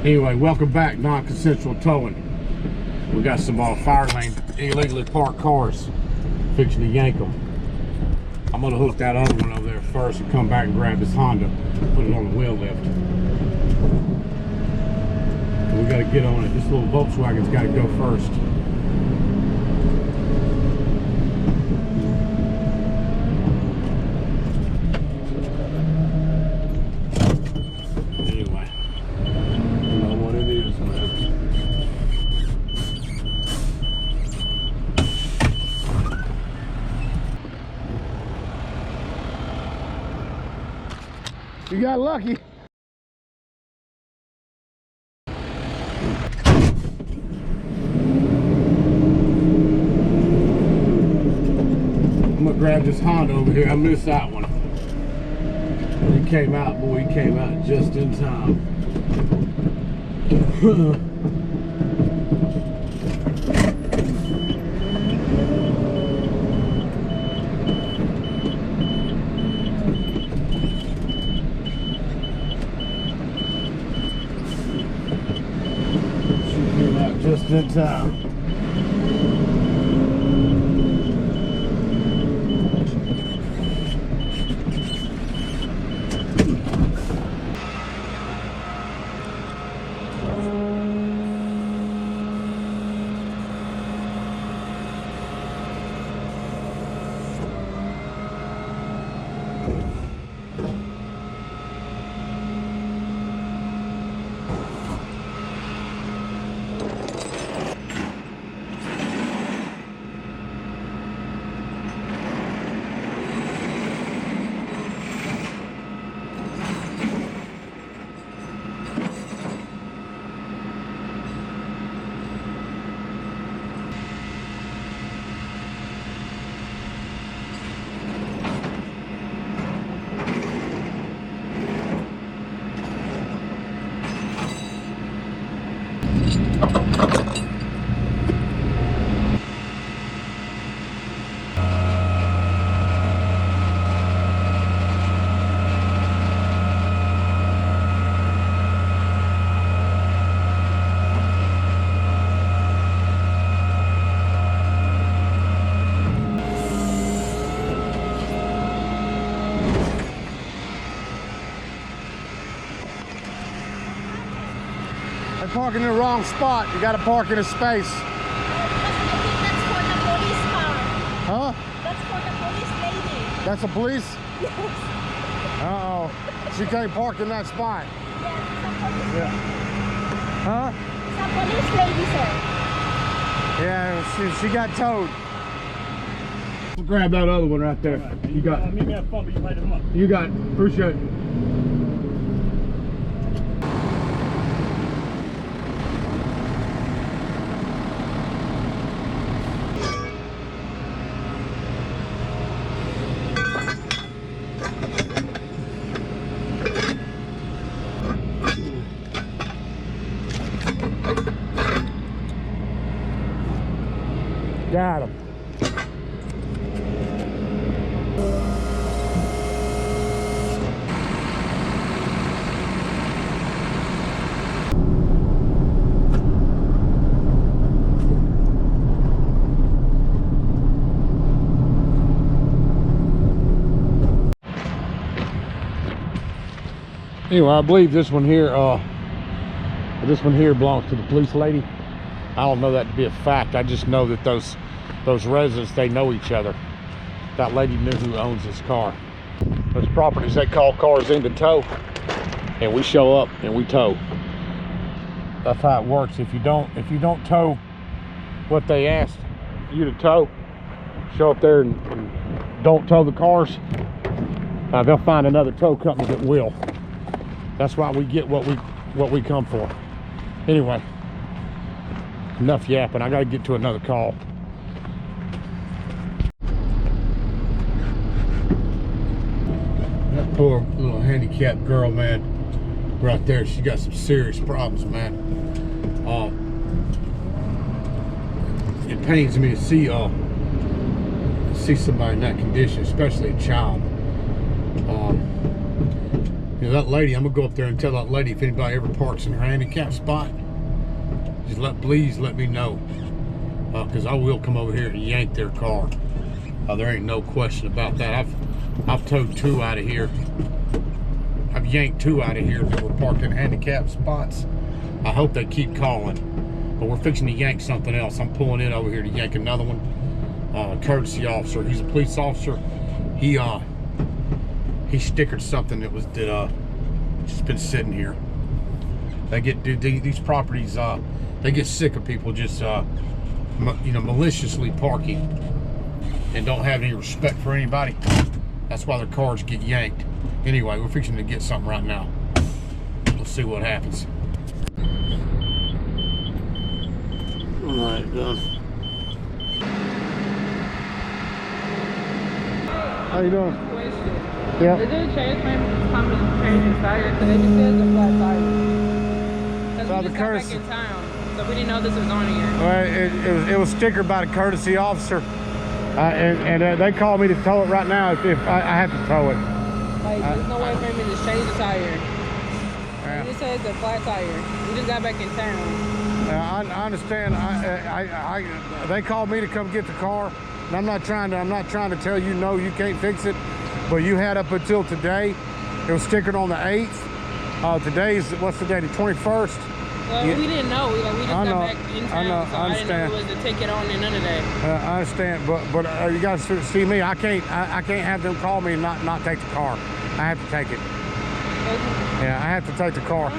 Anyway, welcome back, non-consensual towing. We got some fire lane illegally parked cars, fixing to yank them. I'm gonna hook that other one over there first and come back and grab this Honda, put it on the wheel lift. We gotta get on it. This little Volkswagen's gotta go first. You got lucky. I'm gonna grab this Honda over here. I missed that one. He came out, boy, he came out just in time. Just in time. Parking in the wrong spot. You got to park in a space. That's for the police car. Huh? That's for the police lady. That's a police? Yes. Uh-oh. She can't park in that spot. Yeah, Huh? it's a police lady, sir. Yeah, she got towed. We'll grab that other one right there. Right, you got. Meet me at phone, but you light them up. You got. Appreciate it. Got him. Anyway, I believe this one here belongs to the police lady. I don't know that to be a fact. I just know that those residents, they know each other. That lady knew who owns this car. Those properties, they call cars in to tow, and we show up and we tow. That's how it works. If you don't tow what they asked you to tow, show up there and don't tow the cars, they'll find another tow company that will. That's why we get what we come for. Anyway, enough yapping. I gotta get to another call. That poor little handicapped girl, man, right there, she got some serious problems, man. It pains me to see somebody in that condition, especially a child. You know, that lady, I'm gonna go up there and tell that lady if anybody ever parks in her handicap spot, just please let me know, because I will come over here and yank their car. There ain't no question about that. I've towed 2 out of here. I've yanked 2 out of here that were parked in handicap spots. I hope they keep calling, but we're fixing to yank something else. I'm pulling in over here to yank another one. Courtesy officer. He's a police officer. He stickered something that just been sitting here. They get these properties. They get sick of people just maliciously parking and don't have any respect for anybody. That's why their cars get yanked. Anyway, we're fixing to get something right now. We'll see what happens. All right, done. How you doing? Question. Yeah. Is there a chance for him to come and change his tire? Because it just says a flat tire. Because we just got back in town, so we didn't know this was on here. Well, it was stickered by the courtesy officer, and they called me to tow it right now. If I have to tow it. Like, there's no way for him to just change the tire. Yeah. It just says a flat tire. We just got back in town. I understand. They called me to come get the car, and I'm not trying to tell you no, you can't fix it. But you had up until today. It was stickered on the 8th. Today's, what's the day? The 21st. Well, we didn't know. We just got back in town, so I didn't know it was a ticket on and none of that. I understand, but you guys see me. I can't have them call me and not take the car. I have to take it. Okay. Yeah, I have to take the car.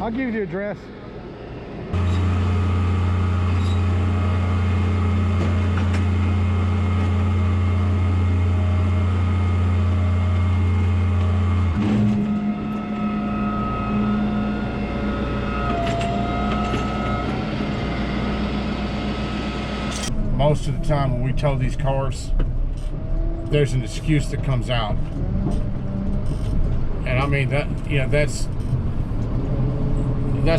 I'll give you the address. Most of the time when we tow these cars, there's an excuse that comes out. And I mean, that's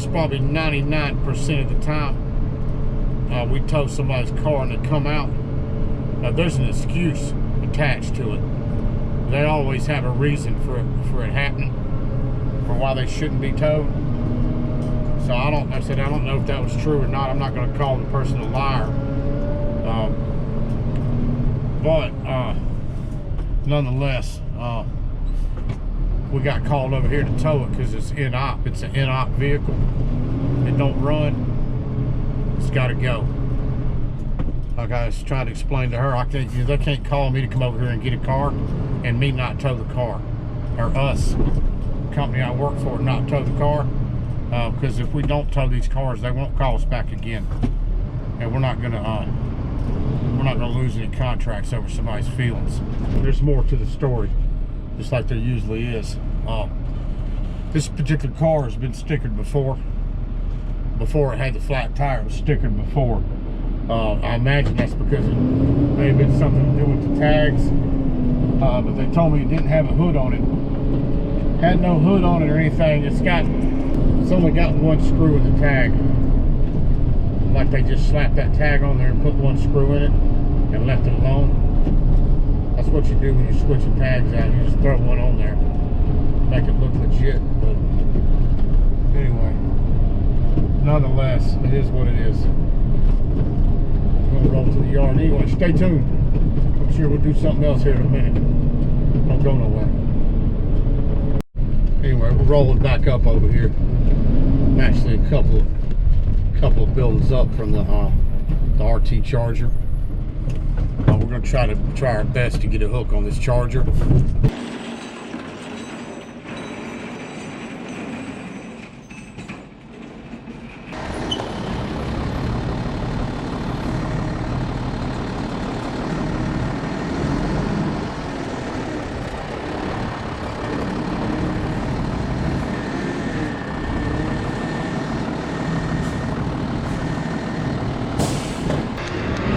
probably 99% of the time we tow somebody's car and they come out. There's an excuse attached to it. They always have a reason for it happening, for why they shouldn't be towed. So I don't know if that was true or not. I'm not going to call the person a liar. But nonetheless, we got called over here to tow it because it's in-op. It's an in-op vehicle. It don't run. It's got to go. Like I was trying to explain to her, they can't call me to come over here and get a car and me not tow the car, or us, the company I work for, not tow the car. Because if we don't tow these cars, they won't call us back again, and we're not gonna lose any contracts over somebody's feelings. There's more to the story, just like there usually is. This particular car has been stickered before. Before it had the flat tire, it was stickered before. I imagine that's because it may have been something to do with the tags. But they told me it didn't have a hood on it. Had no hood on it or anything. It's only got one screw in the tag. Like they just slapped that tag on there and put one screw in it and left it alone. That's what you do when you're switching tags out. You just throw one on there, make it look legit. But anyway, nonetheless, it is what it is. I'm gonna roll to the yard anyway. Stay tuned. I'm sure we'll do something else here in a minute. Don't go nowhere. Anyway, we're rolling back up over here. I'm actually a couple of buildings up from the RT Charger. We're going to try our best to get a hook on this Charger.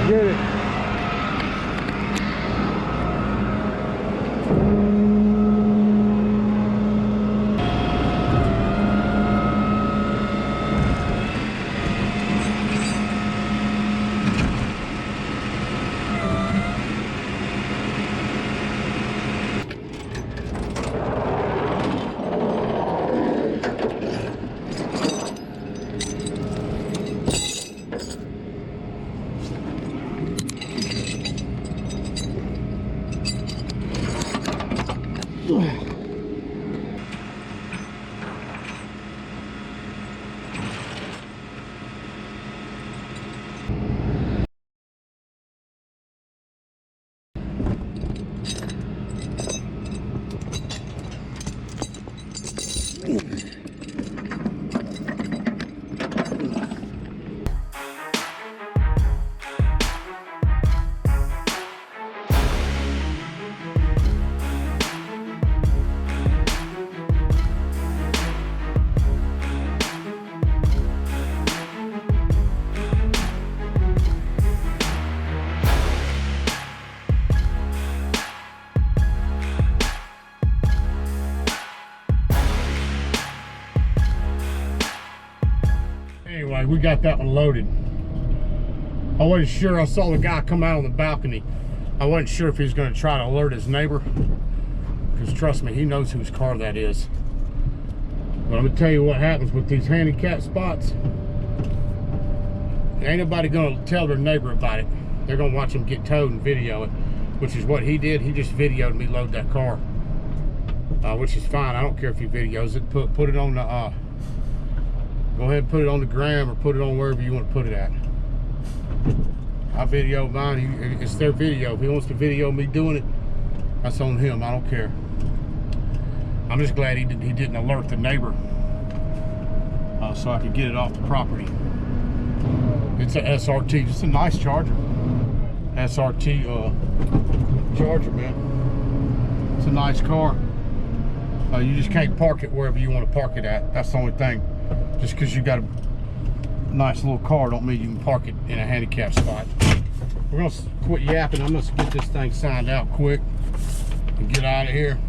Get it. Anyway, we got that one loaded. I wasn't sure. I saw the guy come out on the balcony. I wasn't sure if he was going to try to alert his neighbor, because trust me, he knows whose car that is. But I'm going to tell you what happens with these handicap spots. Ain't nobody going to tell their neighbor about it. They're going to watch him get towed and video it, which is what he did. He just videoed me load that car, which is fine. I don't care if he videos it. Put it on the go ahead and put it on the gram or put it on wherever you want to put it at. I video mine. It's their video. If he wants to video me doing it, that's on him. I don't care. I'm just glad he didn't alert the neighbor, so I could get it off the property. It's a SRT. Just a nice Charger. SRT Charger, man. It's a nice car. You just can't park it wherever you want to park it at. That's the only thing. Just because you got a nice little car don't mean you can park it in a handicap spot. We're gonna quit yapping. I'm gonna get this thing signed out quick and get out of here.